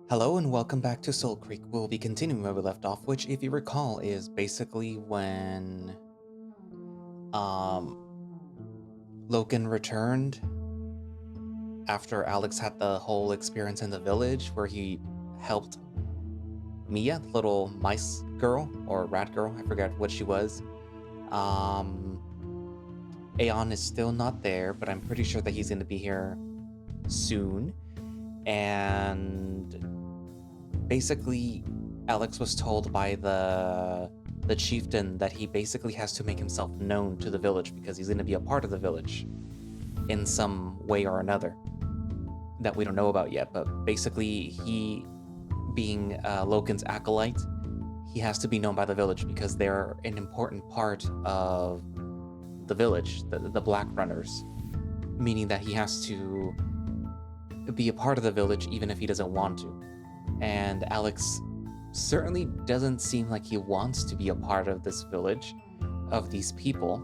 Hello and welcome back to Soulcreek. We'll be continuing where we left off, which, if you recall, is basically when um Loken returned after Alex had the whole experience in the village where he helped Mia, the little mice girl or rat girl, I forget what she was. Um Aeon is still not there, but I'm pretty sure that he's gonna be here soon. And basically Alex was told by the chieftain that he basically has to make himself known to the village because he's going to be a part of the village in some way or another that we don't know about yet. But basically, he, being Loken's acolyte, he has to be known by the village because they're an important part of the village, the Black Runners, meaning that he has to be a part of the village even if he doesn't want to. And Alex certainly doesn't seem like he wants to be a part of this village, of these people,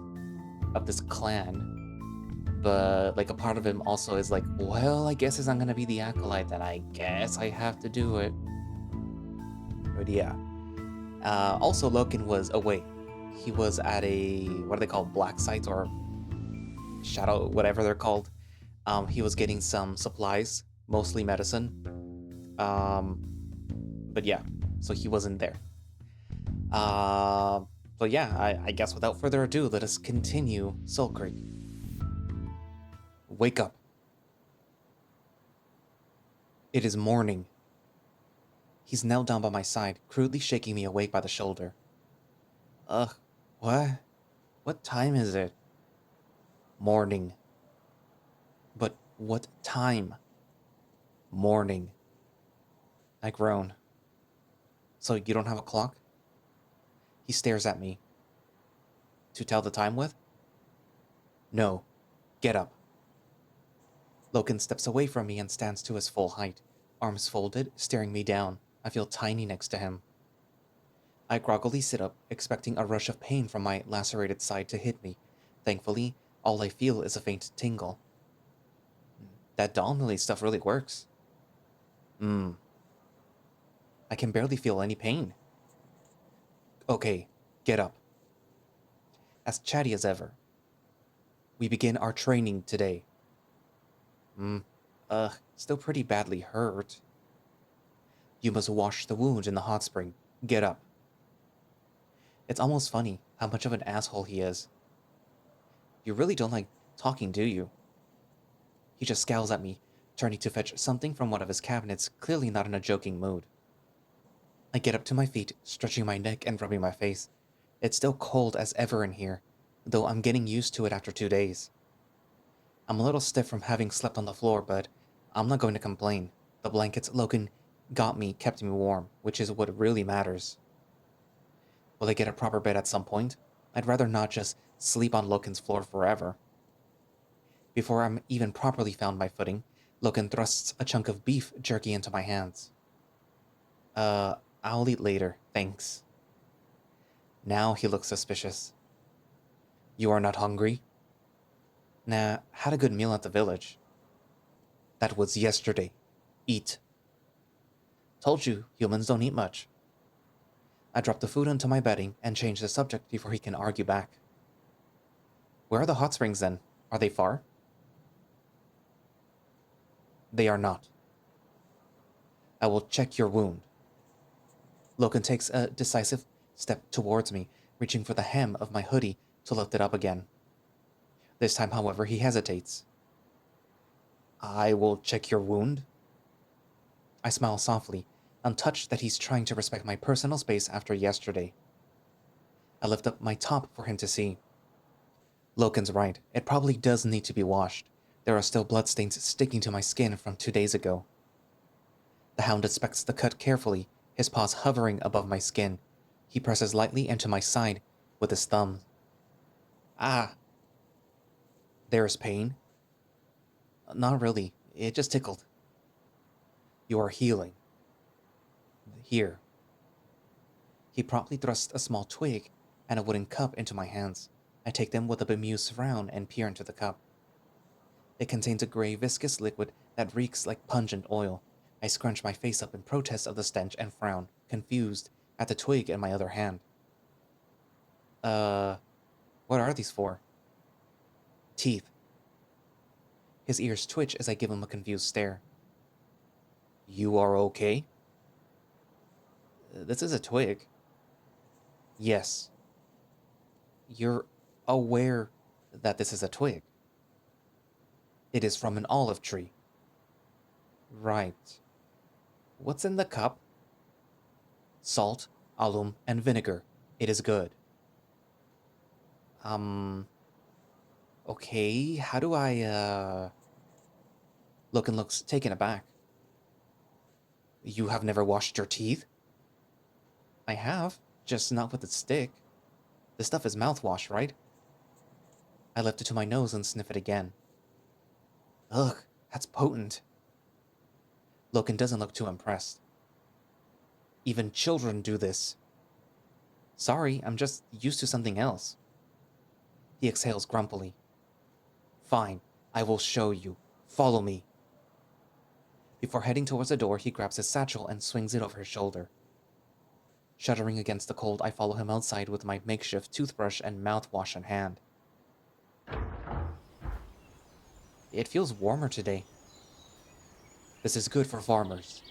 of this clan. But like a part of him also is like, well, I guess as I'm gonna be the acolyte, then I guess I have to do it. But yeah. Also, Loken was away. He was at a, what are they called, black sites or shadow, whatever they're called. He was getting some supplies, mostly medicine. But yeah, so he wasn't there. So yeah, I guess without further ado, let us continue Soulcreek. Wake up. It is morning. He's knelt down by my side, crudely shaking me awake by the shoulder. Ugh, what? What time is it? Morning. But what time? Morning. I groan. So you don't have a clock? He stares at me. To tell the time with? No. Get up. Loken steps away from me and stands to his full height, arms folded, staring me down. I feel tiny next to him. I groggily sit up, expecting a rush of pain from my lacerated side to hit me. Thankfully, all I feel is a faint tingle. That Dawnlily stuff really works. I can barely feel any pain. Okay, get up. As chatty as ever. We begin our training today. Still pretty badly hurt. You must wash the wound in the hot spring. Get up. It's almost funny how much of an asshole he is. You really don't like talking, do you? He just scowls at me, turning to fetch something from one of his cabinets, clearly not in a joking mood. I get up to my feet, stretching my neck and rubbing my face. It's still cold as ever in here, though I'm getting used to it after 2 days. I'm a little stiff from having slept on the floor, but I'm not going to complain. The blankets Loken got me kept me warm, which is what really matters. Will I get a proper bed at some point? I'd rather not just sleep on Loken's floor forever. Before I'm even properly found my footing, Loken thrusts a chunk of beef jerky into my hands. I'll eat later, thanks. Now he looks suspicious. You are not hungry? Nah, had a good meal at the village. That was yesterday. Eat. Told you, humans don't eat much. I drop the food onto my bedding and change the subject before he can argue back. Where are the hot springs then? Are they far? They are not. I will check your wound. Loken takes a decisive step towards me, reaching for the hem of my hoodie to lift it up again. This time, however, he hesitates. I will check your wound? I smile softly, untouched that he's trying to respect my personal space after yesterday. I lift up my top for him to see. Loken's right, it probably does need to be washed. There are still bloodstains sticking to my skin from 2 days ago. The hound inspects the cut carefully, his paws hovering above my skin. He presses lightly into my side with his thumb. Ah! There is pain? Not really, it just tickled. You are healing. Here. He promptly thrusts a small twig and a wooden cup into my hands. I take them with a bemused frown and peer into the cup. It contains a gray viscous liquid that reeks like pungent oil. I scrunch my face up in protest of the stench and frown, confused, at the twig in my other hand. What are these for? Teeth. His ears twitch as I give him a confused stare. You are okay? This is a twig. Yes. You're aware that this is a twig. It is from an olive tree. Right. What's in the cup? Salt, alum, and vinegar. It is good. Okay, how do I, Loken looks taken aback. You have never washed your teeth? I have, just not with a stick. This stuff is mouthwash, right? I lift it to my nose and sniff it again. Ugh, that's potent. Loken doesn't look too impressed. Even children do this. Sorry, I'm just used to something else. He exhales grumpily. Fine, I will show you. Follow me. Before heading towards the door, he grabs his satchel and swings it over his shoulder. Shuddering against the cold, I follow him outside with my makeshift toothbrush and mouthwash in hand. It feels warmer today. This is good for farmers.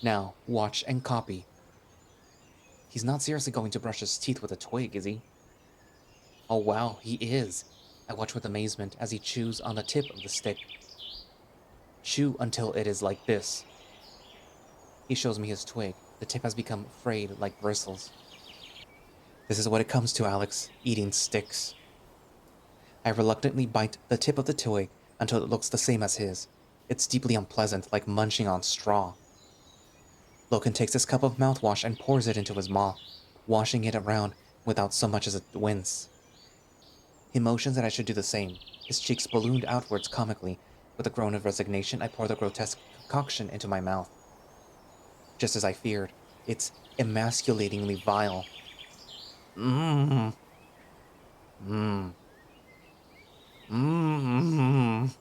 Now, watch and copy. He's not seriously going to brush his teeth with a twig, is he? Oh wow, he is. I watch with amazement as he chews on the tip of the stick. Chew until it is like this. He shows me his twig. The tip has become frayed like bristles. This is what it comes to, Alex, eating sticks. I reluctantly bite the tip of the twig until it looks the same as his. It's deeply unpleasant, like munching on straw. Loken takes his cup of mouthwash and pours it into his maw, washing it around without so much as a wince. He motions that I should do the same, his cheeks ballooned outwards comically. With a groan of resignation, I pour the grotesque concoction into my mouth. Just as I feared, it's emasculatingly vile. Mmm. Mmm. Mmm.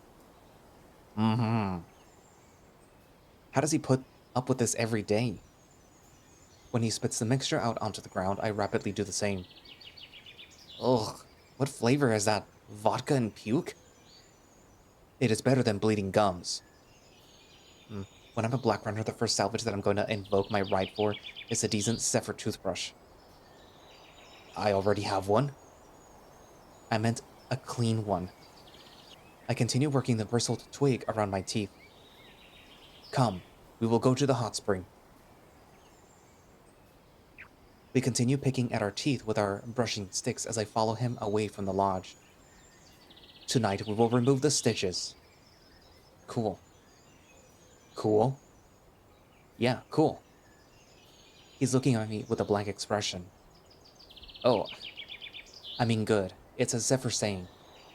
Mmm. How does he put up with this every day? When he spits the mixture out onto the ground, I rapidly do the same. Ugh, what flavor is that? Vodka and puke? It is better than bleeding gums. When I'm a black runner, the first salvage that I'm going to invoke my right for is a decent Zephyr toothbrush. I already have one. I meant a clean one. I continue working the bristled twig around my teeth. Come, we will go to the hot spring. We continue picking at our teeth with our brushing sticks as I follow him away from the lodge. Tonight we will remove the stitches. Cool. Cool? Yeah, cool. He's looking at me with a blank expression. Oh, I mean good. It's a Zephyr saying.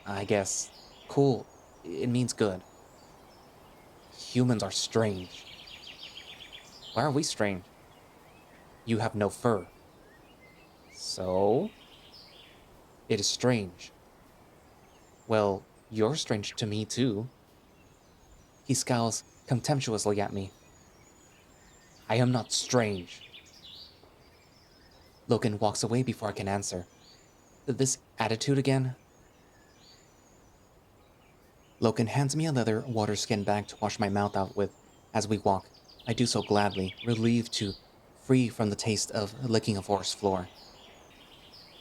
I guess. Cool. It means good. Humans are strange. Why are we strange? You have no fur. So? It is strange. Well, you're strange to me too. He scowls contemptuously at me. I am not strange. Loken walks away before I can answer. This attitude again? Loken hands me a leather water-skin bag to wash my mouth out with. As we walk, I do so gladly, relieved to free from the taste of licking a forest floor.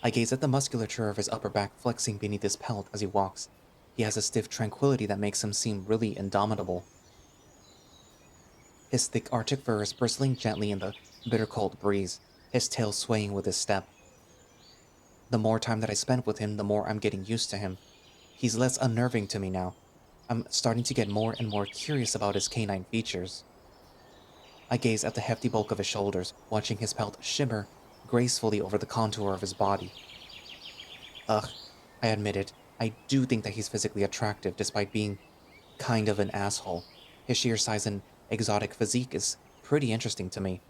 I gaze at the musculature of his upper back flexing beneath his pelt as he walks. He has a stiff tranquility that makes him seem really indomitable. His thick Arctic fur is bristling gently in the bitter cold breeze, his tail swaying with his step. The more time that I spend with him, the more I'm getting used to him. He's less unnerving to me now. I'm starting to get more and more curious about his canine features. I gaze at the hefty bulk of his shoulders, watching his pelt shimmer gracefully over the contour of his body. Ugh, I admit it, I do think that he's physically attractive despite being kind of an asshole. His sheer size and exotic physique is pretty interesting to me.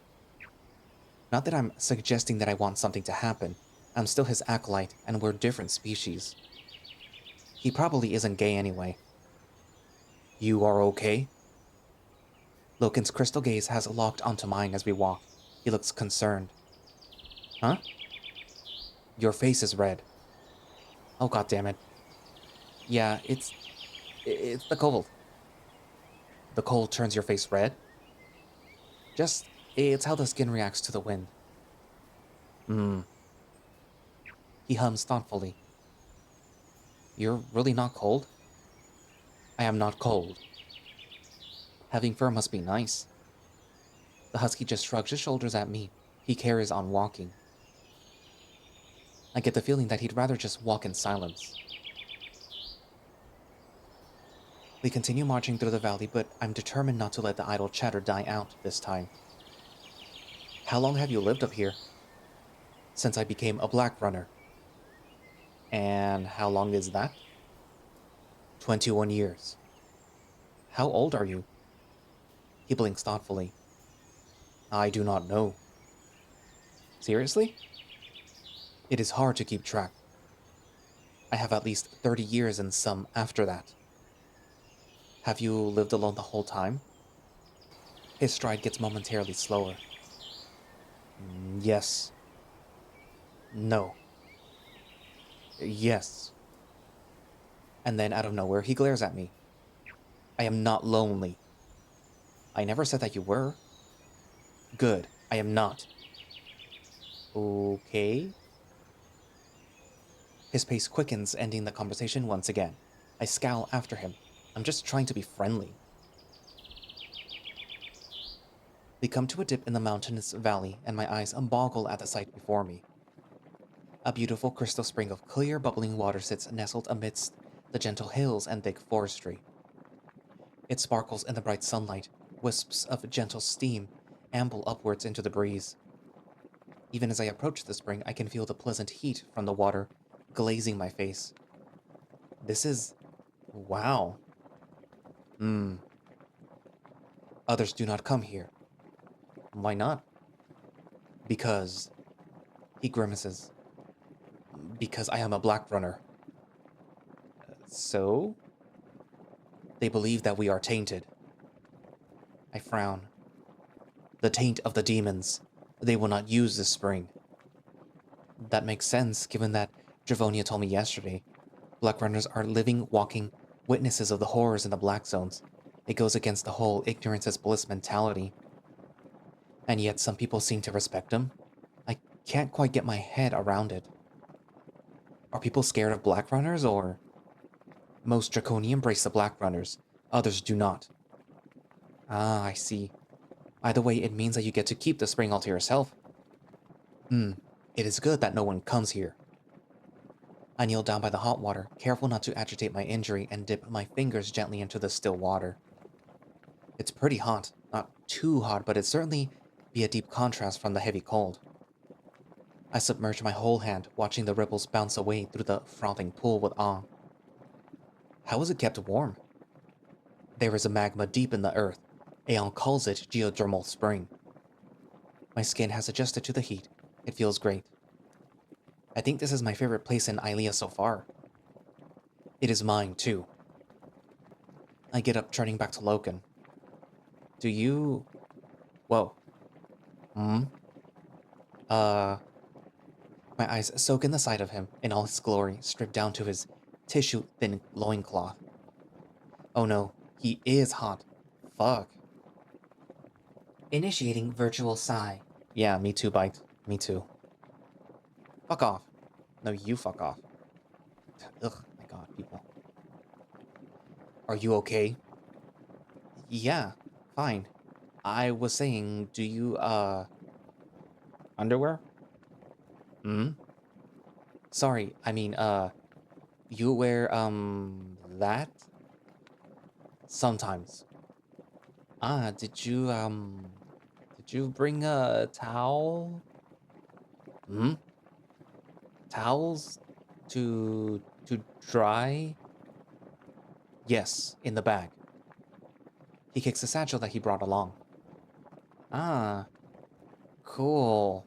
Not that I'm suggesting that I want something to happen. I'm still his acolyte, and we're different species. He probably isn't gay anyway. You are okay? Loken's crystal gaze has locked onto mine as we walk. He looks concerned. Huh? Your face is red. Oh, god damn it. Yeah, it's the cold. The cold turns your face red? It's how the skin reacts to the wind. Hmm. He hums thoughtfully. You're really not cold? I am not cold. Having fur must be nice. The husky just shrugs his shoulders at me. He carries on walking. I get the feeling that he'd rather just walk in silence. We continue marching through the valley, but I'm determined not to let the idle chatter die out this time. How long have you lived up here? Since I became a black runner. And how long is that? 21 years. How old are you? He blinks thoughtfully. I do not know. Seriously? It is hard to keep track. I have at least 30 years and some after that. Have you lived alone the whole time? His stride gets momentarily slower. Yes. No. Yes. And then out of nowhere, he glares at me. I am not lonely. I never said that you were. Good. I am not. Okay. His pace quickens, ending the conversation once again. I scowl after him. I'm just trying to be friendly. We come to a dip in the mountainous valley, and my eyes boggle at the sight before me. A beautiful crystal spring of clear, bubbling water sits nestled amidst the gentle hills and thick forestry. It sparkles in the bright sunlight, wisps of gentle steam amble upwards into the breeze. Even as I approach the spring, I can feel the pleasant heat from the water glazing my face. This is... wow. Others do not come here. Why not? Because... he grimaces. Because I am a black runner. So? They believe that we are tainted. I frown. The taint of the demons. They will not use this spring. That makes sense, given that Dravonia told me yesterday. Black runners are living, walking witnesses of the horrors in the black zones. It goes against the whole ignorance is bliss mentality. And yet some people seem to respect them. I can't quite get my head around it. Are people scared of black runners, or... Most Draconi embrace the black runners. Others do not. Ah, I see. Either way, it means that you get to keep the spring all to yourself. It is good that no one comes here. I kneel down by the hot water, careful not to agitate my injury, and dip my fingers gently into the still water. It's pretty hot. Not too hot, but it certainly be a deep contrast from the heavy cold. I submerge my whole hand, watching the ripples bounce away through the frothing pool with awe. How is it kept warm? There is a magma deep in the earth. Aeon calls it geothermal spring. My skin has adjusted to the heat. It feels great. I think this is my favorite place in Ilea so far. It is mine, too. I get up, turning back to Loken. Do you... Whoa. Hmm? My eyes soak in the sight of him, in all his glory, stripped down to his tissue-thin loincloth. Oh no, he is hot. Fuck. Initiating virtual sigh. Yeah, me too, Bite. Me too. Fuck off. No, you fuck off. Ugh, my god, people. Are you okay? Yeah, fine. I was saying, do you, underwear? Hmm? Sorry, I mean, you wear, that? Sometimes. Ah, did you bring a towel? Hmm? Towels? To dry? Yes, in the bag. He kicks the satchel that he brought along. Ah, cool.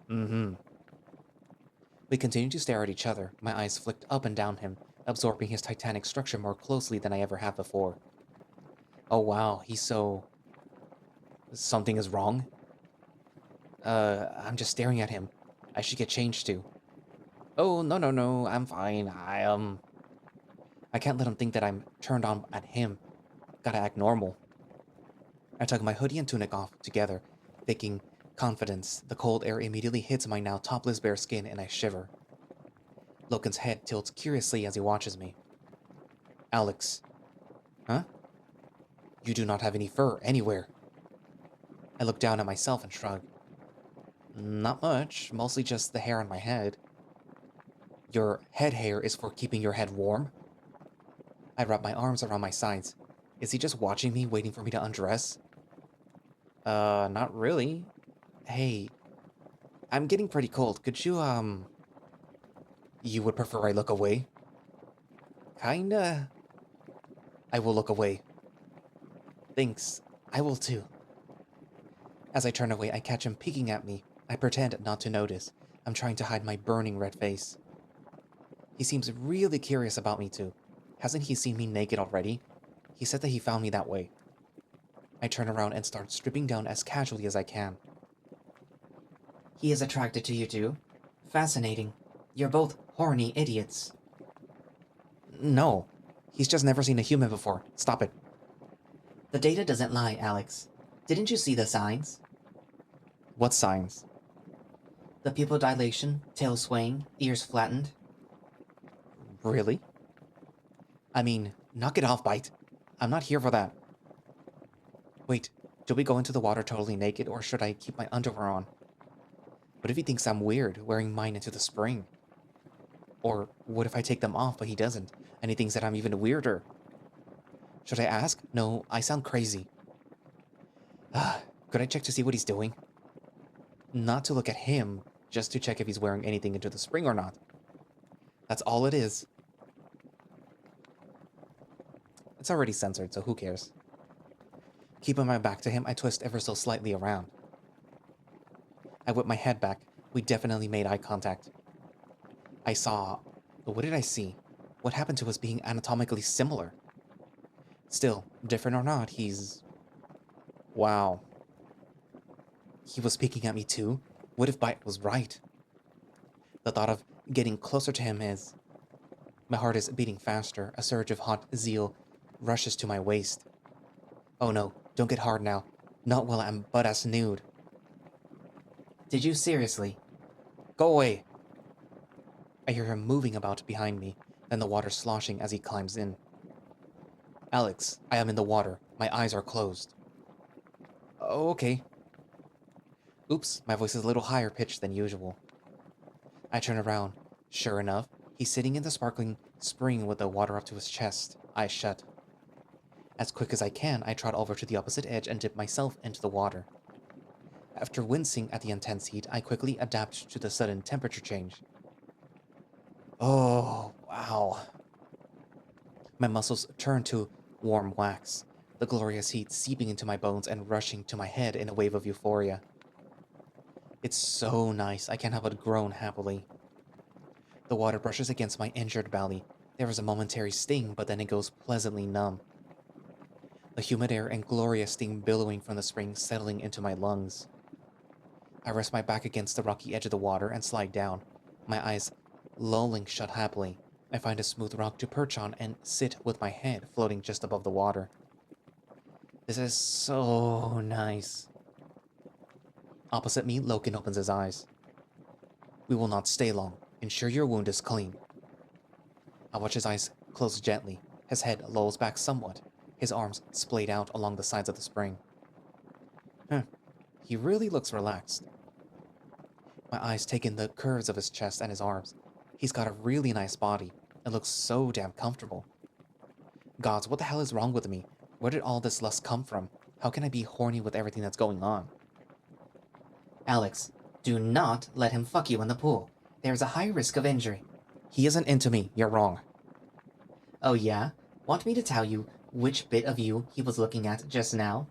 Mm-hmm. We continue to stare at each other, my eyes flicked up and down him, absorbing his titanic structure more closely than I ever have before. Oh wow, he's so... Something is wrong? I'm just staring at him. I should get changed too. Oh, no, no, no, I'm fine. I can't let him think that I'm turned on at him. Gotta act normal. I took my hoodie and tunic off together, faking confidence. The cold air immediately hits my now topless bare skin and I shiver. Loken's head tilts curiously as he watches me. Alex. Huh? You do not have any fur anywhere. I look down at myself and shrug. Not much, mostly just the hair on my head. Your head hair is for keeping your head warm? I wrap my arms around my sides. Is he just watching me, waiting for me to undress? Not really. Hey, I'm getting pretty cold. Could you, You would prefer I look away? Kinda. I will look away. Thanks. I will too. As I turn away, I catch him peeking at me. I pretend not to notice. I'm trying to hide my burning red face. He seems really curious about me too. Hasn't he seen me naked already? He said that he found me that way. I turn around and start stripping down as casually as I can. He is attracted to you too? Fascinating. You're both horny idiots. No. He's just never seen a human before. Stop it. The data doesn't lie, Alex. Didn't you see the signs? What signs? The pupil dilation, tail swaying, ears flattened. Really? I mean, knock it off, Bite. I'm not here for that. Wait, do we go into the water totally naked, or should I keep my underwear on? What if he thinks I'm weird, wearing mine into the spring? Or what if I take them off, but he doesn't, and he thinks that I'm even weirder? Should I ask? No, I sound crazy. Could I check to see what he's doing? Not to look at him, just to check if he's wearing anything into the spring or not. That's all it is. It's already censored, so who cares? Keeping my back to him, I twist ever so slightly around. I whip my head back. We definitely made eye contact. I saw... What did I see? What happened to us being anatomically similar? Still, different or not, he's... Wow. He was peeking at me too? What if Bite was right? The thought of getting closer to him is... My heart is beating faster. A surge of hot zeal rushes to my waist. Oh no, don't get hard now. Not while I'm butt-ass nude. Did you seriously? Go away! I hear him moving about behind me, then the water sloshing as he climbs in. Alex, I am in the water. My eyes are closed. Oh, okay. Oops, my voice is a little higher pitched than usual. I turn around. Sure enough, he's sitting in the sparkling spring with the water up to his chest, eyes shut. As quick as I can, I trot over to the opposite edge and dip myself into the water. After wincing at the intense heat, I quickly adapt to the sudden temperature change. Oh, wow. My muscles turn to warm wax, the glorious heat seeping into my bones and rushing to my head in a wave of euphoria. It's so nice, I can't help but groan happily. The water brushes against my injured belly. There is a momentary sting, but then it goes pleasantly numb. The humid air and glorious steam billowing from the spring settling into my lungs. I rest my back against the rocky edge of the water and slide down, my eyes lolling shut happily. I find a smooth rock to perch on and sit with my head floating just above the water. This is so nice. Opposite me, Loken opens his eyes. We will not stay long. Ensure your wound is clean. I watch his eyes close gently. His head lolls back somewhat, his arms splayed out along the sides of the spring. He really looks relaxed. My eyes take in the curves of his chest and his arms. He's got a really nice body. It looks so damn comfortable. Gods, what the hell is wrong with me? Where did all this lust come from? How can I be horny with everything that's going on? Alex, do not let him fuck you in the pool. There's a high risk of injury. He isn't into me. You're wrong. Oh yeah? Want me to tell you which bit of you he was looking at just now?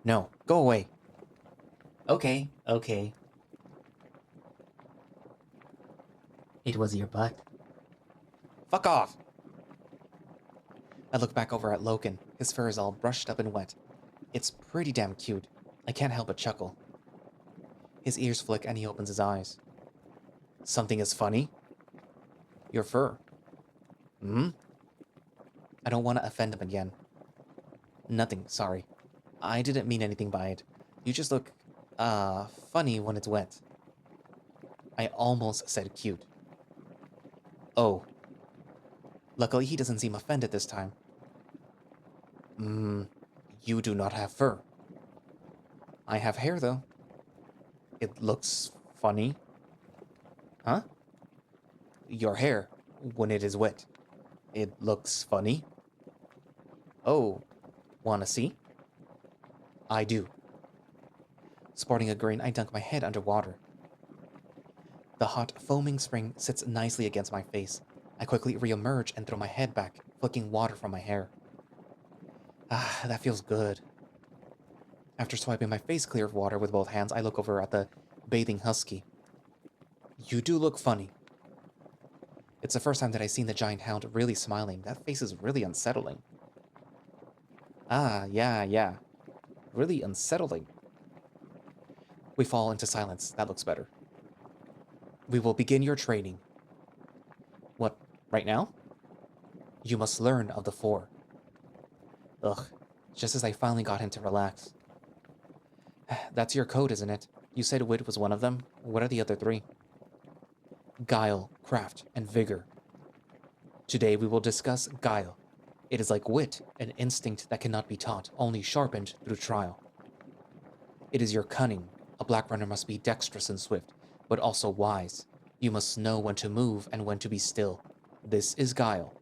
No, go away. Okay. It was your butt. Fuck off! I look back over at Loken. His fur is all brushed up and wet. It's pretty damn cute. I can't help but chuckle. His ears flick and he opens his eyes. Something is funny? Your fur. Hmm? I don't want to offend him again. Nothing, sorry. I didn't mean anything by it. You just look, funny when it's wet. I almost said cute. Oh. Luckily, he doesn't seem offended this time. You do not have fur. I have hair, though. It looks funny. Huh? Your hair, when it is wet. It looks funny. Oh, wanna see? I do. Sporting a grin, I dunk my head under water. The hot, foaming spring sits nicely against my face. I quickly re-emerge and throw my head back, flicking water from my hair. Ah, that feels good. After swiping my face clear of water with both hands, I look over at the bathing husky. You do look funny. It's the first time that I've seen the giant hound really smiling. That face is really unsettling. Ah, yeah. Really unsettling. We fall into silence. That looks better. We will begin your training. What, right now? You must learn of the four. Ugh, just as I finally got him to relax. That's your code, isn't it? You said wit was one of them. What are the other three? Guile, craft, and vigor. Today we will discuss guile. It is like wit, an instinct that cannot be taught, only sharpened through trial. It is your cunning. A black runner must be dexterous and swift, but also wise. You must know when to move and when to be still. This is guile.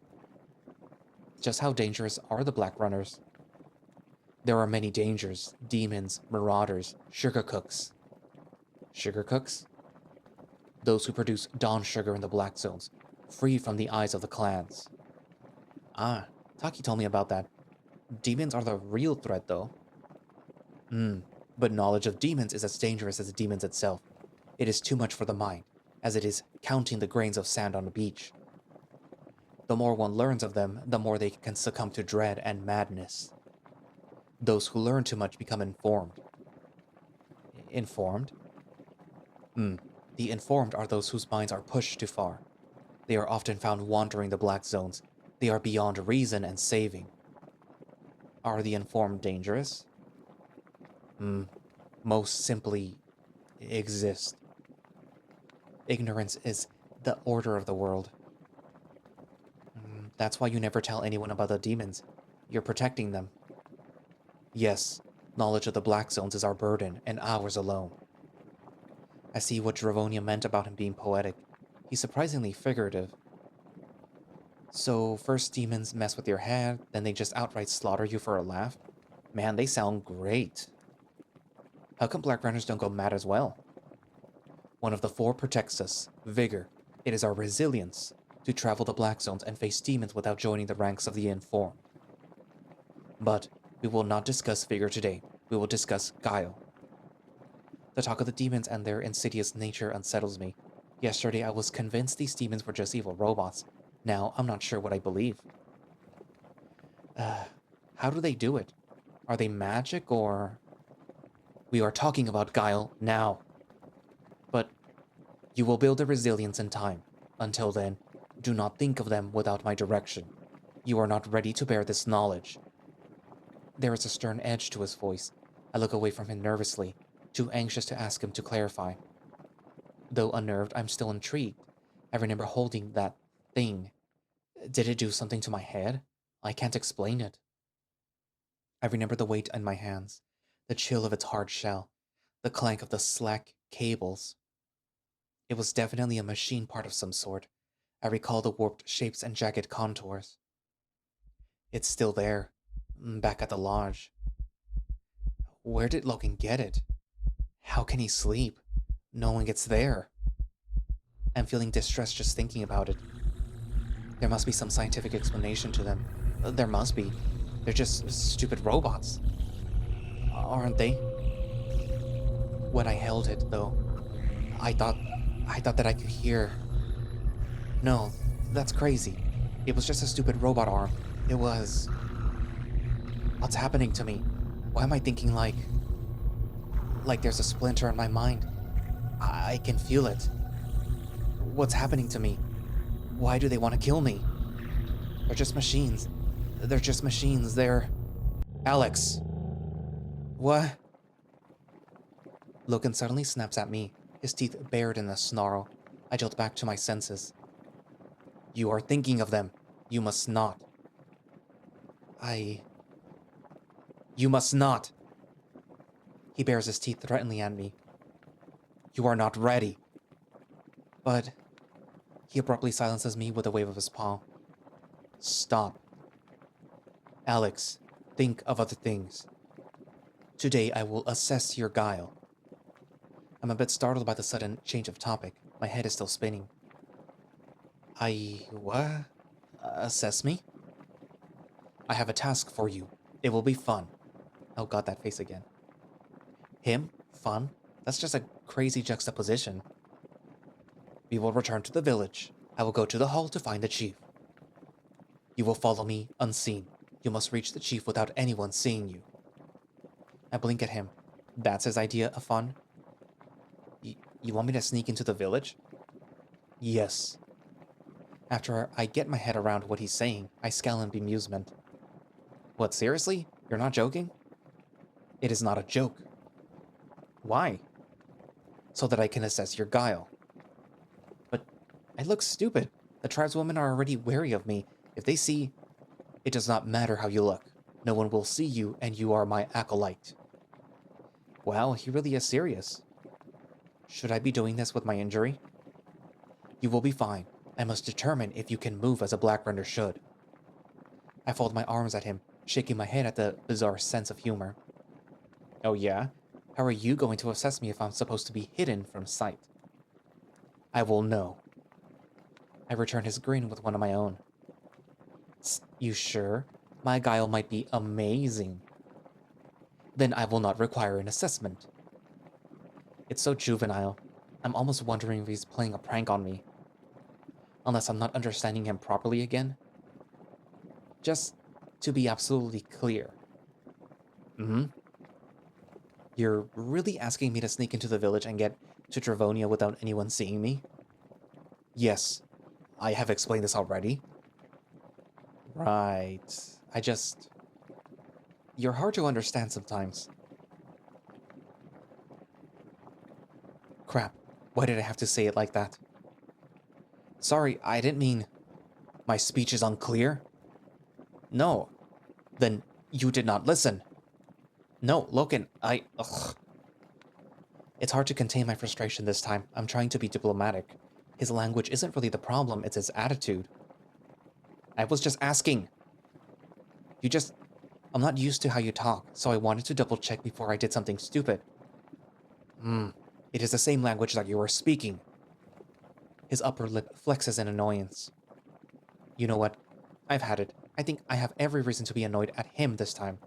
Just how dangerous are the black runners? There are many dangers: demons, marauders, sugar cooks. Sugar cooks? Those who produce dawn sugar in the black zones, free from the eyes of the clans. Ah, Taki told me about that. Demons are the real threat, though. But knowledge of demons is as dangerous as the demons itself. It is too much for the mind, as it is counting the grains of sand on a beach. The more one learns of them, the more they can succumb to dread and madness. Those who learn too much become informed. Informed? The informed are those whose minds are pushed too far. They are often found wandering the black zones. They are beyond reason and saving. Are the informed dangerous? Most simply exist. Ignorance is the order of the world. That's why you never tell anyone about the demons. You're protecting them. Yes, knowledge of the black zones is our burden, and ours alone. I see what Dravonia meant about him being poetic. He's surprisingly figurative. So, first demons mess with your head, then they just outright slaughter you for a laugh? Man, they sound great. How come black runners don't go mad as well? One of the four protects us: vigor. It is our resilience to travel the black zones and face demons without joining the ranks of the informed. But we will not discuss vigor today. We will discuss guile. The talk of the demons and their insidious nature unsettles me. Yesterday I was convinced these demons were just evil robots. Now I'm not sure what I believe. How do they do it? Are they magic or... We are talking about guile now. But you will build a resilience in time. Until then, do not think of them without my direction. You are not ready to bear this knowledge. There is a stern edge to his voice. I look away from him nervously, too anxious to ask him to clarify. Though unnerved, I'm still intrigued. I remember holding that thing. Did it do something to my head? I can't explain it. I remember the weight in my hands, the chill of its hard shell, the clank of the slack cables. It was definitely a machine part of some sort. I recall the warped shapes and jagged contours. It's still there, back at the lodge. Where did Loken get it? How can he sleep, knowing it's there? I'm feeling distressed just thinking about it. There must be some scientific explanation to them. There must be. They're just stupid robots. Aren't they? When I held it, though, I thought that I could hear. No, that's crazy. It was just a stupid robot arm. It was... What's happening to me? Why am I thinking like there's a splinter in my mind? I can feel it. What's happening to me? Why do they want to kill me? They're just machines. They're just machines. They're... Alex! What? Loken suddenly snaps at me, his teeth bared in a snarl. I jolt back to my senses. You are thinking of them. You must not. You must not. He bares his teeth threateningly at me. You are not ready. But... He abruptly silences me with a wave of his paw. Stop. Alex, think of other things. Today I will assess your guile. I'm a bit startled by the sudden change of topic. My head is still spinning. What? Assess me? I have a task for you. It will be fun. Oh god, that face again. Him? Fun? That's just a crazy juxtaposition. We will return to the village. I will go to the hall to find the chief. You will follow me unseen. You must reach the chief without anyone seeing you. I blink at him. That's his idea of fun? You want me to sneak into the village? Yes. After I get my head around what he's saying, I scowl in bemusement. What, seriously? You're not joking? It is not a joke. Why? So that I can assess your guile. But I look stupid. The tribeswomen are already wary of me. If they see... It does not matter how you look. No one will see you, and you are my acolyte. Wow, he really is serious. Should I be doing this with my injury? You will be fine. I must determine if you can move as a black runner should. I fold my arms at him, shaking my head at the bizarre sense of humor. Oh yeah? How are you going to assess me if I'm supposed to be hidden from sight? I will know. I return his grin with one of my own. You sure? My guile might be amazing. Then I will not require an assessment. It's so juvenile. I'm almost wondering if he's playing a prank on me. Unless I'm not understanding him properly again. Just to be absolutely clear. You're really asking me to sneak into the village and get to Dravonia without anyone seeing me? Yes. I have explained this already. Right. You're hard to understand sometimes. Crap. Why did I have to say it like that? Sorry, I didn't mean... My speech is unclear? No. Then you did not listen. No, Loken, Ugh. It's hard to contain my frustration this time. I'm trying to be diplomatic. His language isn't really the problem, it's his attitude. I was just asking. I'm not used to how you talk, so I wanted to double check before I did something stupid. It is the same language that you are speaking. His upper lip flexes in annoyance. You know what? I've had it. I think I have every reason to be annoyed at him this time.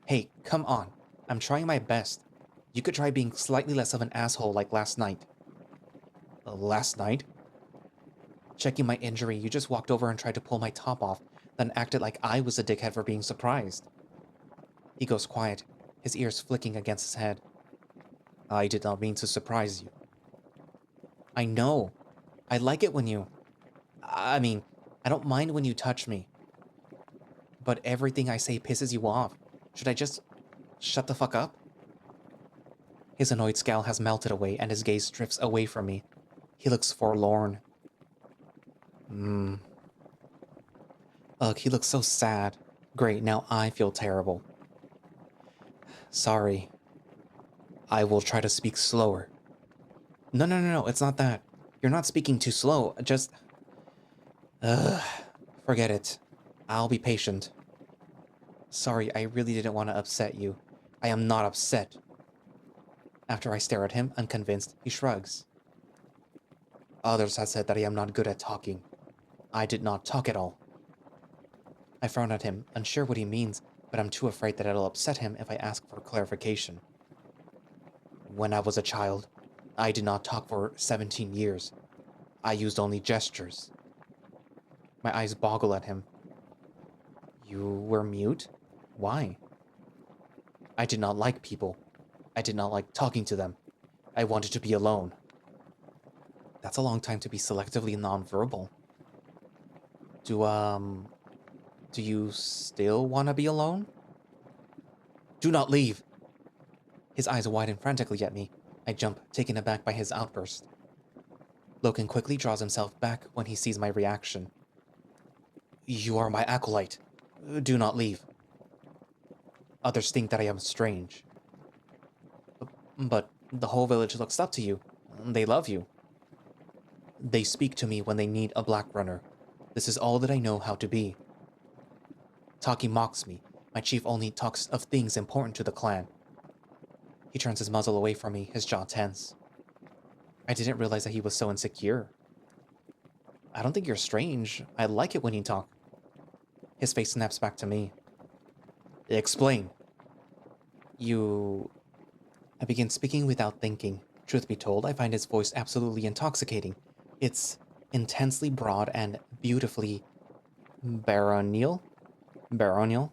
Hey, come on. I'm trying my best. You could try being slightly less of an asshole like last night. Last night? Checking my injury, you just walked over and tried to pull my top off, then acted like I was a dickhead for being surprised. He goes quiet, his ears flicking against his head. I did not mean to surprise you. I know. I like it when you... I don't mind when you touch me. But everything I say pisses you off. Should I just shut the fuck up? His annoyed scowl has melted away and his gaze drifts away from me. He looks forlorn. Ugh, he looks so sad. Great, now I feel terrible. Sorry. I will try to speak slower. No, it's not that. You're not speaking too slow, just... Forget it. I'll be patient. Sorry, I really didn't want to upset you. I am not upset. After I stare at him, unconvinced, he shrugs. Others have said that I am not good at talking. I did not talk at all. I frown at him, unsure what he means, but I'm too afraid that it'll upset him if I ask for clarification. When I was a child, I did not talk for 17 years. I used only gestures. My eyes boggle at him. You were mute? Why? I did not like people. I did not like talking to them. I wanted to be alone. That's a long time to be selectively nonverbal. Do you still want to be alone? Do not leave! His eyes widen frantically at me. I jump, taken aback by his outburst. Loken quickly draws himself back when he sees my reaction. You are my acolyte. Do not leave. Others think that I am strange. But the whole village looks up to you. They love you. They speak to me when they need a black runner. This is all that I know how to be. Taki mocks me. My chief only talks of things important to the clan. He turns his muzzle away from me, his jaw tense. I didn't realize that he was so insecure. I don't think you're strange. I like it when you talk. His face snaps back to me. Explain. I begin speaking without thinking. Truth be told, I find his voice absolutely intoxicating. It's intensely broad and beautifully baronial. Baronial.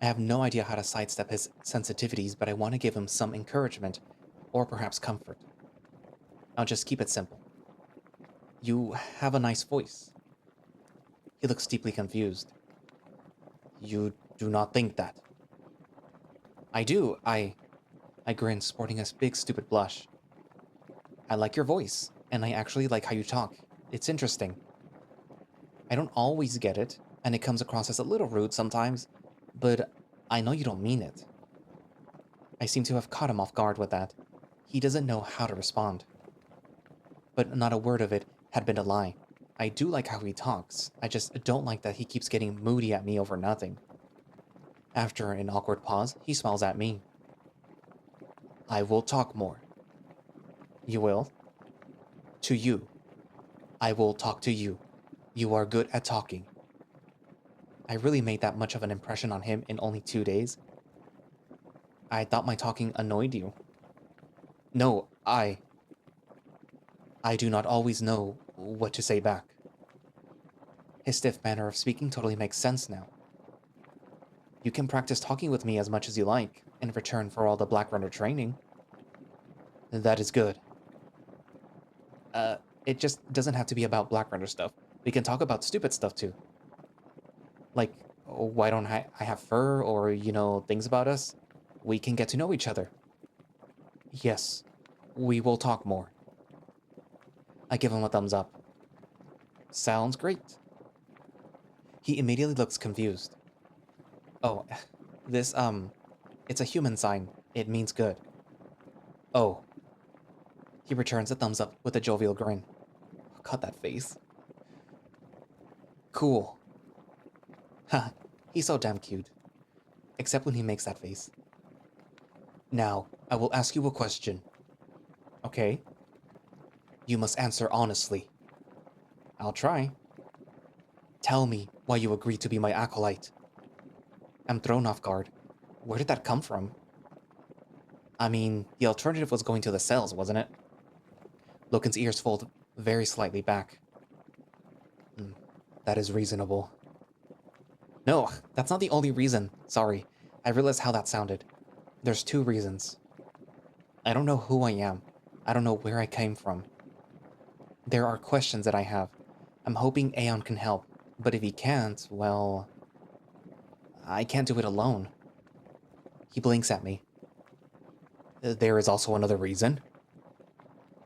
I have no idea how to sidestep his sensitivities, but I want to give him some encouragement, or perhaps comfort. I'll just keep it simple. You have a nice voice. He looks deeply confused. You do not think that? I do. I grin, sporting a big stupid blush. I like your voice, and I actually like how you talk. It's interesting. I don't always get it, and it comes across as a little rude sometimes, but I know you don't mean it. I seem to have caught him off guard with that. He doesn't know how to respond. But not a word of it had been a lie. I do like how he talks. I just don't like that he keeps getting moody at me over nothing. After an awkward pause, he smiles at me. I will talk more. You will? To you. I will talk to you. You are good at talking. I really made that much of an impression on him in only 2 days. I thought my talking annoyed you. No, I do not always know what to say back. His stiff manner of speaking totally makes sense now. You can practice talking with me as much as you like, in return for all the Black Runner training. That is good. It just doesn't have to be about Black Runner stuff. We can talk about stupid stuff too. Like, why don't I have fur, or, things about us? We can get to know each other. Yes, we will talk more. I give him a thumbs up. Sounds great. He immediately looks confused. Oh, this, it's a human sign. It means good. Oh. He returns a thumbs up with a jovial grin. Cut that face. Cool. Ha, he's so damn cute. Except when he makes that face. Now, I will ask you a question. Okay? You must answer honestly. I'll try. Tell me why you agreed to be my acolyte. I'm thrown off guard. Where did that come from? I mean, the alternative was going to the cells, wasn't it? Loken's ears fold very slightly back. That is reasonable. No, that's not the only reason. Sorry, I realized how that sounded. There's 2 reasons. I don't know who I am. I don't know where I came from. There are questions that I have. I'm hoping Aeon can help, but if he can't, well, I can't do it alone. He blinks at me. There is also another reason.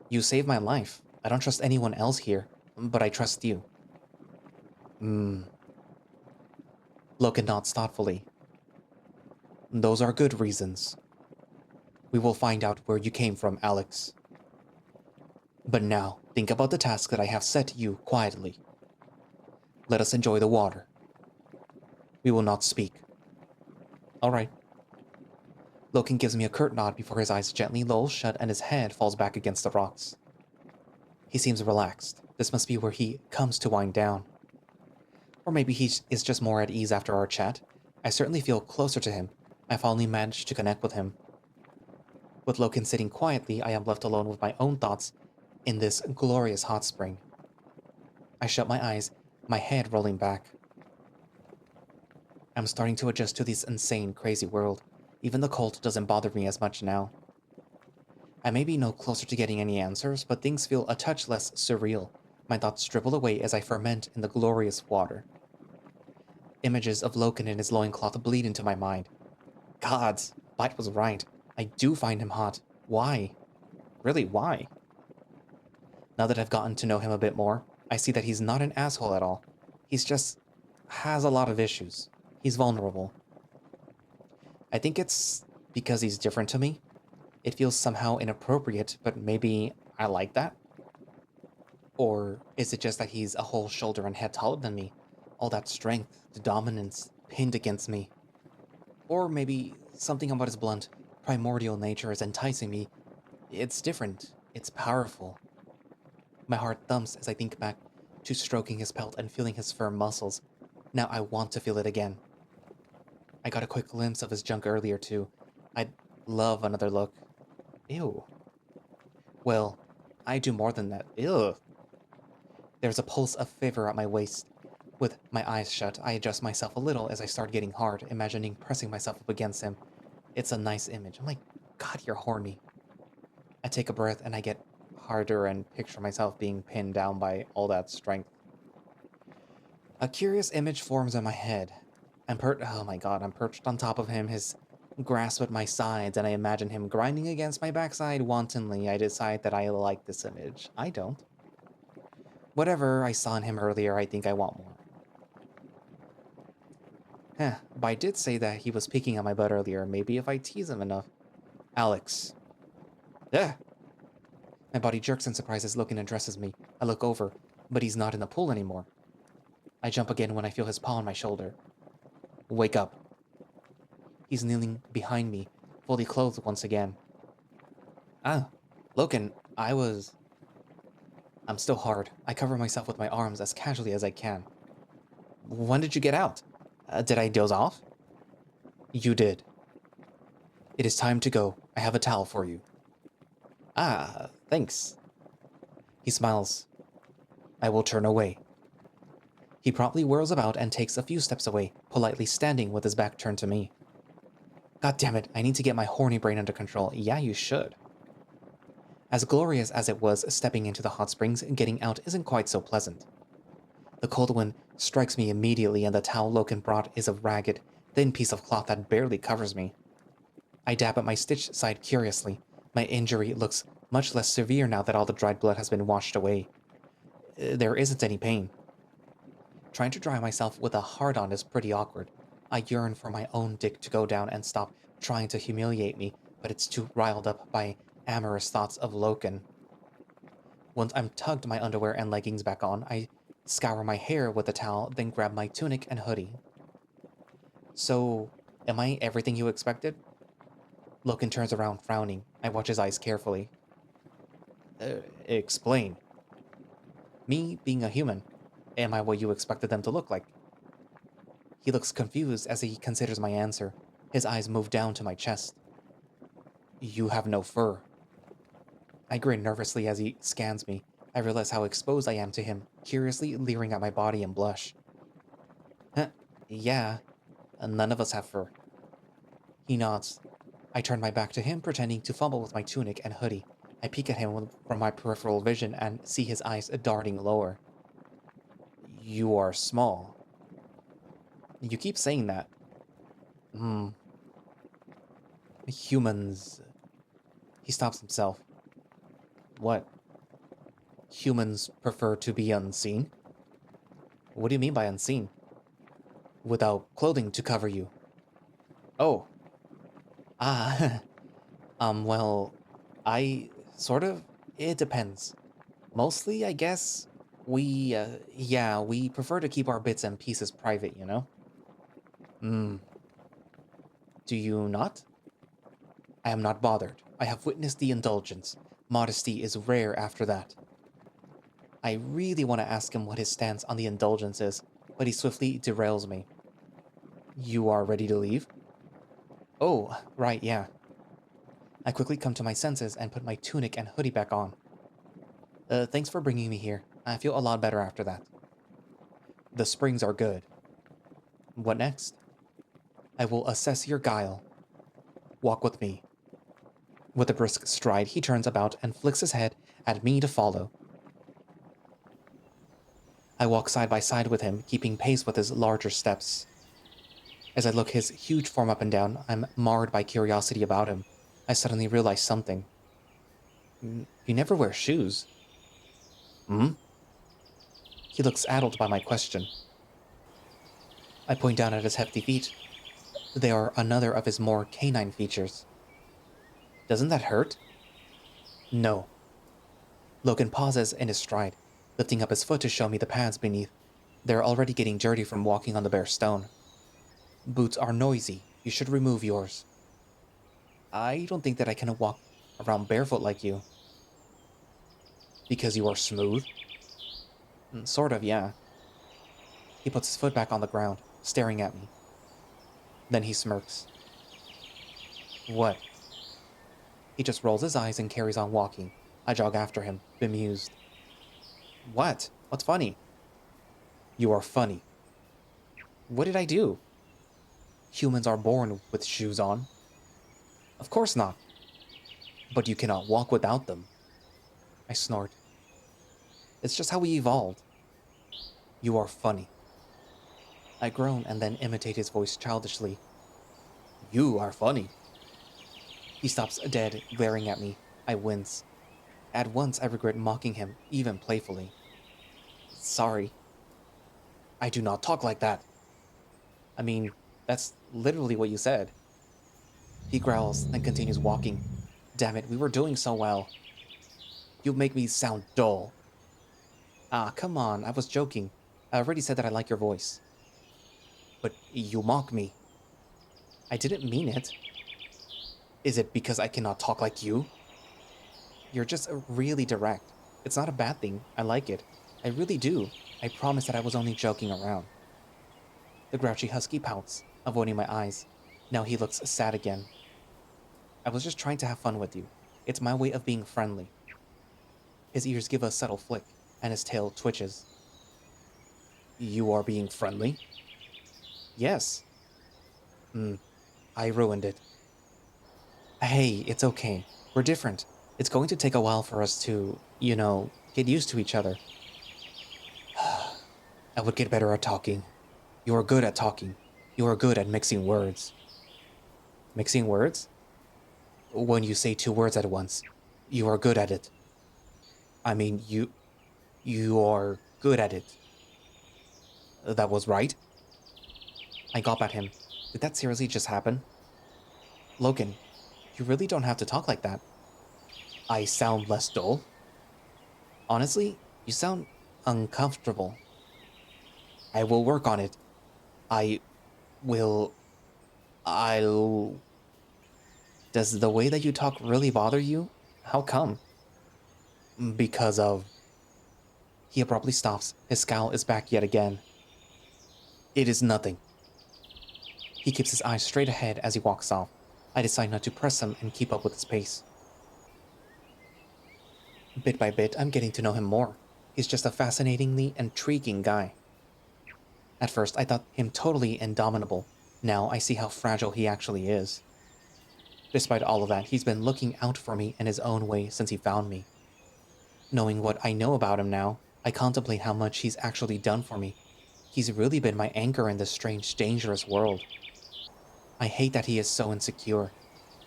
You saved my life. I don't trust anyone else here, but I trust you. Loken nods thoughtfully. Those are good reasons. We will find out where you came from, Alex. But now, think about the task that I have set you quietly. Let us enjoy the water. We will not speak. All right. Loken gives me a curt nod before his eyes gently lull shut and his head falls back against the rocks. He seems relaxed. This must be where he comes to wind down. Or maybe he is just more at ease after our chat. I certainly feel closer to him. I finally managed to connect with him. With Loken sitting quietly, I am left alone with my own thoughts in this glorious hot spring. I shut my eyes, my head rolling back. I'm starting to adjust to this insane, crazy world. Even the cold doesn't bother me as much now. I may be no closer to getting any answers, but things feel a touch less surreal. My thoughts dribble away as I ferment in the glorious water. Images of Loken in his loincloth bleed into my mind. Gods, Bite was right. I do find him hot. Why? Really, why? Now that I've gotten to know him a bit more, I see that he's not an asshole at all. He's just has a lot of issues. He's vulnerable. I think it's because he's different to me. It feels somehow inappropriate, but maybe I like that? Or is it just that he's a whole shoulder and head taller than me? All that strength, the dominance, pinned against me. Or maybe something about his blunt, primordial nature is enticing me. It's different. It's powerful. My heart thumps as I think back to stroking his pelt and feeling his firm muscles. Now I want to feel it again. I got a quick glimpse of his junk earlier too. I'd love another look. Ew. Well, I do more than that. Ew. There's a pulse of fever at my waist. With my eyes shut, I adjust myself a little as I start getting hard, imagining pressing myself up against him. It's a nice image. I'm like, God, you're horny. I take a breath and I get harder and picture myself being pinned down by all that strength. A curious image forms in my head. Oh my god, I'm perched on top of him, his grasp at my sides, and I imagine him grinding against my backside wantonly. I decide that I like this image. I don't. Whatever I saw in him earlier, I think I want more. But I did say that he was peeking at my butt earlier. Maybe if I tease him enough. Alex. Yeah. My body jerks in surprise as Loken addresses me. I look over, but he's not in the pool anymore. I jump again when I feel his paw on my shoulder. Wake up. He's kneeling behind me, fully clothed once again. Ah, Loken, I'm still hard. I cover myself with my arms as casually as I can. When did you get out? Did I doze off? You did. It is time to go. I have a towel for you. Ah, thanks. He smiles. I will turn away. He promptly whirls about and takes a few steps away, politely standing with his back turned to me. God damn it, I need to get my horny brain under control. Yeah, you should. As glorious as it was stepping into the hot springs, getting out isn't quite so pleasant. The cold wind strikes me immediately, and the towel Loken brought is a ragged, thin piece of cloth that barely covers me. I dab at my stitched side curiously. My injury looks much less severe now that all the dried blood has been washed away. There isn't any pain. Trying to dry myself with a hard-on is pretty awkward. I yearn for my own dick to go down and stop trying to humiliate me, but it's too riled up by amorous thoughts of Loken. Once I'm tugged my underwear and leggings back on, I scour my hair with a towel, then grab my tunic and hoodie. So, am I everything you expected? Loken turns around, frowning. I watch his eyes carefully. Explain. Me being a human. Am I what you expected them to look like? He looks confused as he considers my answer. His eyes move down to my chest. You have no fur. I grin nervously as he scans me. I realize how exposed I am to him, curiously leering at my body and blush. Huh, yeah, none of us have fur. He nods. I turn my back to him, pretending to fumble with my tunic and hoodie. I peek at him from my peripheral vision and see his eyes darting lower. You are small. You keep saying that. Humans... He stops himself. What? Humans prefer to be unseen? What do you mean by unseen? Without clothing to cover you. Oh. Ah, well, I sort of, it depends. Mostly, I guess, we prefer to keep our bits and pieces private, you know? Do you not? I am not bothered. I have witnessed the indulgence. Modesty is rare after that. I really want to ask him what his stance on the indulgence is, but he swiftly derails me. You are ready to leave? Oh, right, yeah. I quickly come to my senses and put my tunic and hoodie back on. Thanks for bringing me here. I feel a lot better after that. The springs are good. What next? I will assess your guile. Walk with me. With a brisk stride, he turns about and flicks his head at me to follow. I walk side by side with him, keeping pace with his larger steps. As I look his huge form up and down, I'm marred by curiosity about him. I suddenly realize something. You never wear shoes. Hmm? He looks addled by my question. I point down at his hefty feet. They are another of his more canine features. Doesn't that hurt? No. Loken pauses in his stride, lifting up his foot to show me the pads beneath. They're already getting dirty from walking on the bare stone. Boots are noisy. You should remove yours. I don't think that I can walk around barefoot like you. Because you are smooth? Sort of, yeah. He puts his foot back on the ground, staring at me. Then he smirks. What? He just rolls his eyes and carries on walking. I jog after him, bemused. What? What's funny? You are funny. What did I do? Humans are born with shoes on. Of course not. But you cannot walk without them. I snort. It's just how we evolved. You are funny. I groan and then imitate his voice childishly. You are funny. He stops dead, glaring at me. I wince. At once I regret mocking him, even playfully. Sorry. I do not talk like that. I mean, that's literally what you said. He growls and continues walking. Damn it, we were doing so well. You make me sound dull. Ah, come on, I was joking. I already said that I like your voice. But you mock me. I didn't mean it. Is it because I cannot talk like you? You're just really direct. It's not a bad thing. I like it. I really do. I promise that I was only joking around. The grouchy husky pouts, avoiding my eyes. Now he looks sad again. I was just trying to have fun with you. It's my way of being friendly. His ears give a subtle flick, and his tail twitches. You are being friendly? Yes. I ruined it. Hey, it's okay. We're different. It's going to take a while for us to, get used to each other. I would get better at talking. You are good at talking. You are good at mixing words. Mixing words? When you say two words at once, you are good at it. I mean, you are good at it. That was right. I gawp at him. Did that seriously just happen? Loken, you really don't have to talk like that. I sound less dull? Honestly, you sound uncomfortable. I will work on it. I will... I'll... Does the way that you talk really bother you? How come? Because of... He abruptly stops. His scowl is back yet again. It is nothing. He keeps his eyes straight ahead as he walks off. I decide not to press him and keep up with his pace. Bit by bit, I'm getting to know him more. He's just a fascinatingly intriguing guy. At first, I thought him totally indomitable. Now I see how fragile he actually is. Despite all of that, he's been looking out for me in his own way since he found me. Knowing what I know about him now, I contemplate how much he's actually done for me. He's really been my anchor in this strange, dangerous world. I hate that he is so insecure.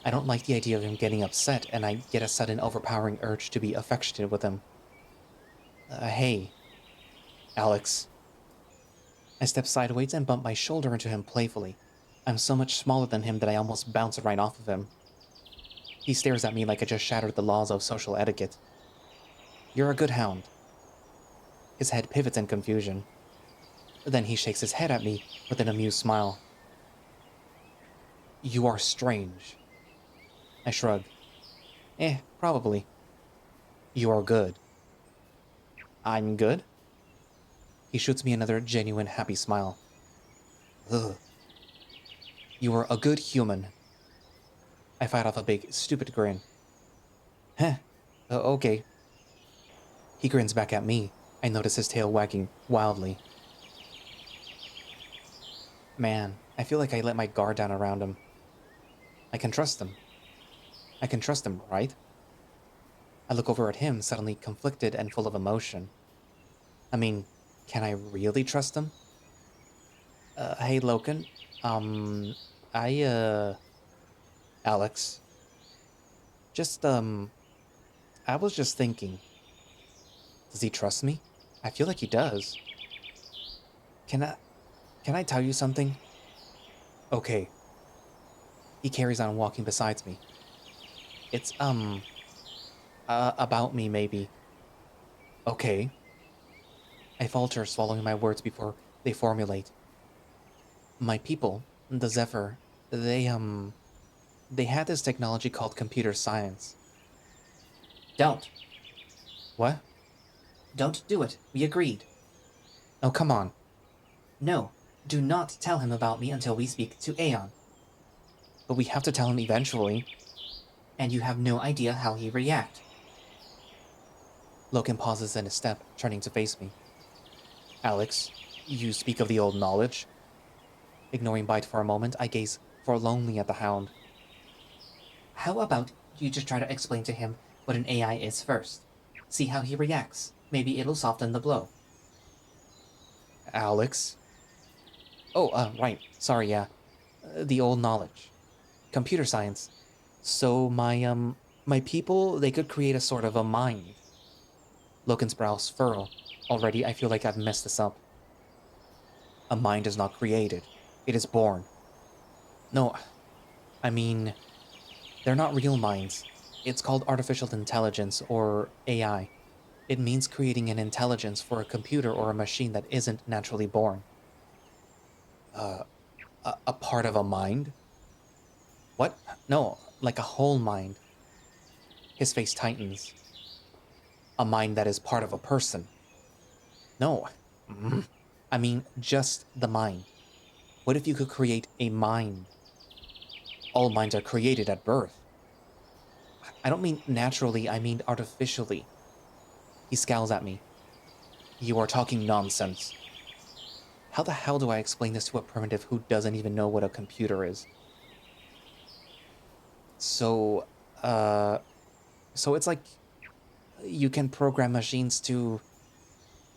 I don't like the idea of him getting upset, and I get a sudden overpowering urge to be affectionate with him. Hey. Alex. I step sideways and bump my shoulder into him playfully. I'm so much smaller than him that I almost bounce right off of him. He stares at me like I just shattered the laws of social etiquette. You're a good hound. His head pivots in confusion. Then he shakes his head at me with an amused smile. You are strange. I shrug. Probably. You are good. I'm good? He shoots me another genuine happy smile. Ugh. You are a good human. I fight off a big, stupid grin. Okay. He grins back at me. I notice his tail wagging wildly. Man, I feel like I let my guard down around him. I can trust him. I can trust him, right? I look over at him, suddenly conflicted and full of emotion. I mean, can I really trust him? Hey, Loken. Um, I, Alex. Just, I was just thinking. Does he trust me? I feel like he does. Can I, can I tell you something? Okay. He carries on walking beside me. It's, about me, maybe. Okay. I falter, swallowing my words before they formulate. My people, the Zephyr, they, they had this technology called computer science. Don't. What? Don't do it. We agreed. Oh, come on. No. Do not tell him about me until we speak to Aeon. But we have to tell him eventually. And you have no idea how he react. Loken pauses in his step, turning to face me. Alex, you speak of the old knowledge? Ignoring Bite for a moment, I gaze forlornly at the hound. How about you just try to explain to him what an AI is first? See how he reacts. Maybe it'll soften the blow. Alex? Oh, right. Sorry, yeah. The old knowledge. Computer science. So my people, they could create a sort of a mind. Loken's brows furrow. Already, I feel like I've messed this up. A mind is not created. It is born. No, I mean, they're not real minds. It's called artificial intelligence, or AI. It means creating an intelligence for a computer or a machine that isn't naturally born. Uh, a part of a mind? What? No, like a whole mind. His face tightens. A mind that is part of a person. No. I mean, just the mind. What if you could create a mind? All minds are created at birth. I don't mean naturally, I mean artificially. He scowls at me. You are talking nonsense. How the hell do I explain this to a primitive who doesn't even know what a computer is? So, uh, so it's like you can program machines to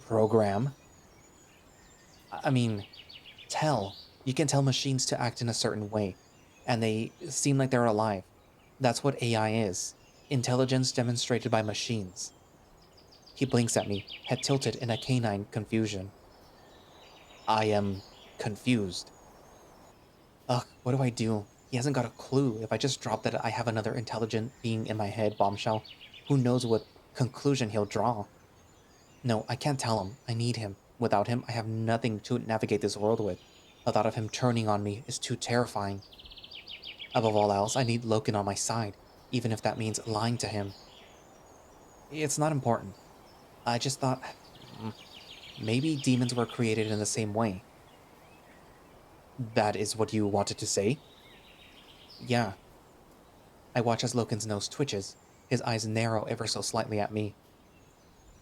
program. I mean, tell. You can tell machines to act in a certain way, and they seem like they're alive. That's what AI is. Intelligence demonstrated by machines. He blinks at me, head tilted in a canine confusion. I am confused. Ugh, what do I do? He hasn't got a clue. If I just drop that I have another intelligent being in my head, bombshell, who knows what conclusion he'll draw? No, I can't tell him. I need him. Without him, I have nothing to navigate this world with. The thought of him turning on me is too terrifying. Above all else, I need Loken on my side, even if that means lying to him. It's not important. I just thought mm, maybe demons were created in the same way. That is what you wanted to say? Yeah. I watch as Loken's nose twitches, his eyes narrow ever so slightly at me.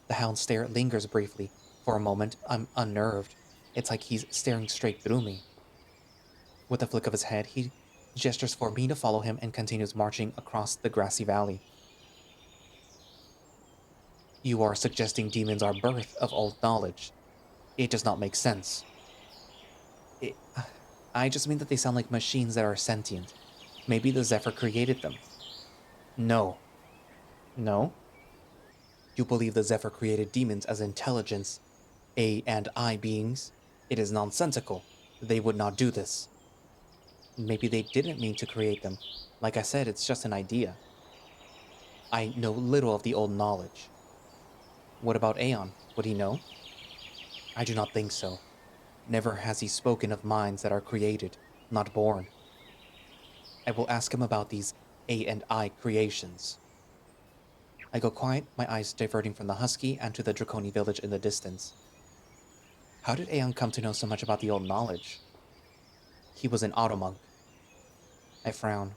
The hound's stare lingers briefly. For a moment, I'm unnerved. It's like he's staring straight through me. With a flick of his head, he gestures for me to follow him and continues marching across the grassy valley. You are suggesting demons are birth of old knowledge. It does not make sense. It, I just mean that they sound like machines that are sentient. Maybe the Zephyr created them. No. No? You believe the Zephyr created demons as intelligence, A and I beings? It is nonsensical. They would not do this. Maybe they didn't mean to create them. Like I said, it's just an idea. I know little of the old knowledge. What about Aeon? Would he know? I do not think so. Never has he spoken of minds that are created, not born. I will ask him about these A and I creations. I go quiet, my eyes diverting from the husky and to the Draconi village in the distance. How did Aeon come to know so much about the old knowledge? He was an automonk. I frown.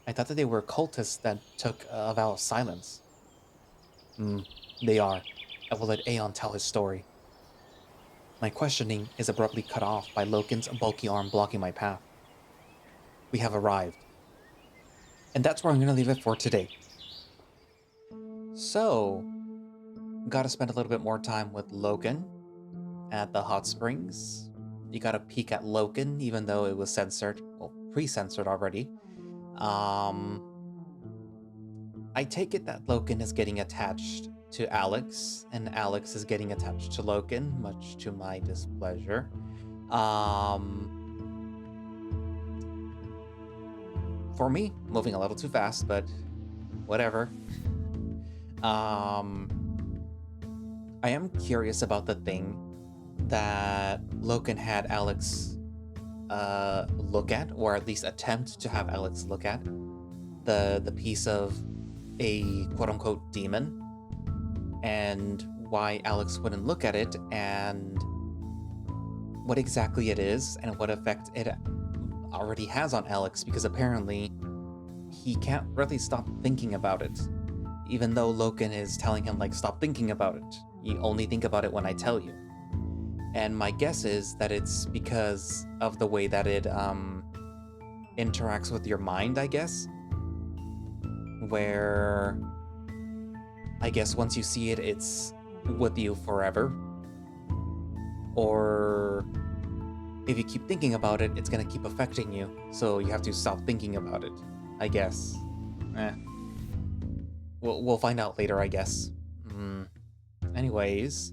I thought that they were cultists that took a vow of silence. They are. I will let Aeon tell his story. My questioning is abruptly cut off by Loken's bulky arm blocking my path. We have arrived. And that's where I'm going to leave it for today. So, gotta spend a little bit more time with Loken at the hot springs. You got a peek at Loken, even though it was censored, well, pre-censored already. I take it that Loken is getting attached to Alex, and Alex is getting attached to Loken, much to my displeasure. For me, moving a little too fast, but whatever. I am curious about the thing that Loken had Alex look at, or at least attempt to have Alex look at, the piece of a quote-unquote demon, and why Alex wouldn't look at it, and what exactly it is, and what effect it already has on Alex, because apparently he can't really stop thinking about it, even though Loken is telling him, like, stop thinking about it. You only think about it when I tell you. And my guess is that it's because of the way that it interacts with your mind, I guess. Where I guess once you see it, it's with you forever. Or if you keep thinking about it, it's gonna keep affecting you. So you have to stop thinking about it, I guess. We'll find out later, I guess. Anyways,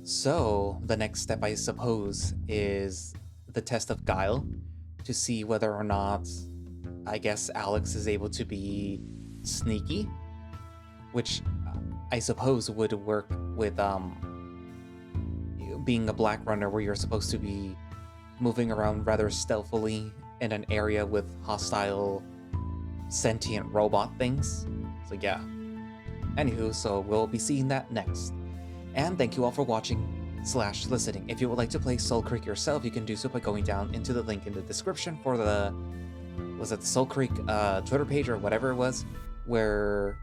so the next step, I suppose, is the test of guile to see whether or not, I guess, Alex is able to be sneaky, which I suppose would work with being a black runner, where you're supposed to be moving around rather stealthily in an area with hostile sentient robot things. So yeah. Anywho, so we'll be seeing that next. And thank you all for watching/listening. If you would like to play Soulcreek yourself, you can do so by going down into the link in the description for the, was it the Soulcreek Twitter page or whatever it was, where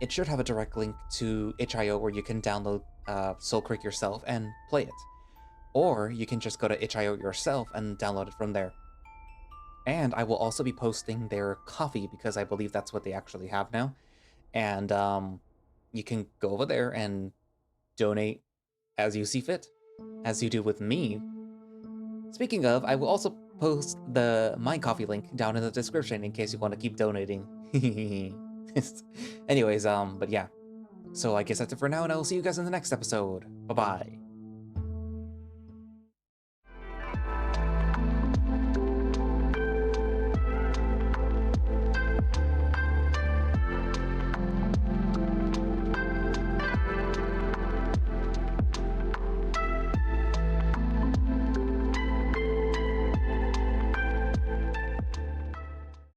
it should have a direct link to itch.io where you can download Soulcreek yourself and play it. Or you can just go to itch.io yourself and download it from there. And I will also be posting their coffee, because I believe that's what they actually have now. And you can go over there and donate as you see fit, as you do with me. Speaking of, I will also post my coffee link down in the description in case you want to keep donating. Anyways, but yeah. So I guess that's it for now, and I will see you guys in the next episode. Bye-bye.